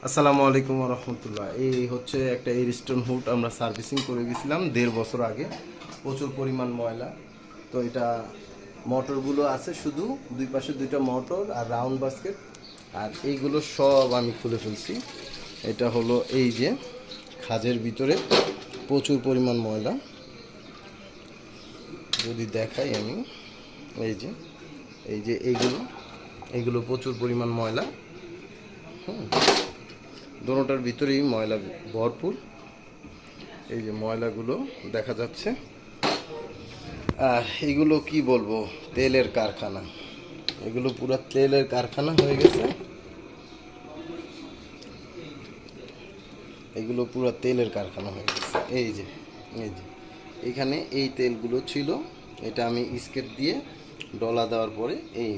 আসসালামু আলাইকুম রহমতুল্লাহ। এই হচ্ছে একটা এয়ারস্টোন হুড আমরা সার্ভিসিং করে গেছিলাম 1.5 বছর আগে। প্রচুর পরিমাণ ময়লা। তো এটা মোটরগুলো আছে, শুধু দুই পাশে দুইটা মোটর আর রাউন্ড বাস্কেট, আর এইগুলো সব আমি খুলে ফেলছি। এটা হলো এই যে খাজের ভিতরে প্রচুর পরিমাণ ময়লা, যদি দেখাই আমি, এই যে এইগুলো এইগুলো প্রচুর পরিমাণ ময়লা। দোনোটার ভিতরেই ময়লা ভরপুর। এই যে ময়লাগুলো দেখা যাচ্ছে। আর এগুলো কি বলবো, তেলের কারখানা। এগুলো পুরো তেলের কারখানা হয়ে গেছে। এগুলো পুরো তেলের কারখানা হয়ে গেছে। এই যে এখানে এই তেলগুলো ছিল, এটা আমি স্কেচ দিয়ে ডলা দেওয়ার পরে এই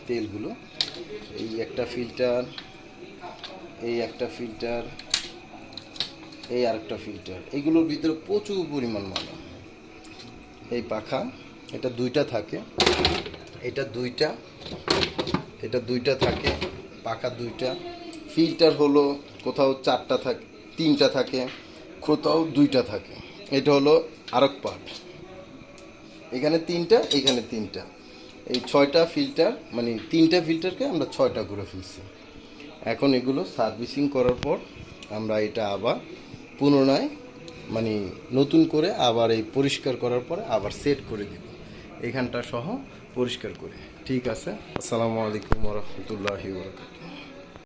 তেলগুলো, এই একটা ফিল্টার, এই একটা ফিল্টার, এই আরেকটা ফিল্টার, এগুলোর ভিতরে প্রচুর পরিমাণ ময়লা। এই পাখা, এটা দুইটা থাকে, এটা দুইটা থাকে, পাখা দুইটা। ফিল্টার হলো কোথাও চারটা থাকে, তিনটা থাকে, কোথাও দুইটা থাকে। এটা হলো আরেক পার্ট, এখানে তিনটা, এখানে তিনটা, এই ছয়টা ফিল্টার, মানে তিনটা ফিল্টারকে আমরা ছয়টা করে ফেলছি। এখন এগুলো সার্ভিসিং করার পর আমরা এটা আবার পুনরায়, মানে নতুন করে আবার এই পরিষ্কার করার পরে আবার সেট করে দিব, এখানটা সহ পরিষ্কার করে। ঠিক আছে, আসসালামু আলাইকুম রহমতুল্লাহি ওয়া বারাকাতুহু।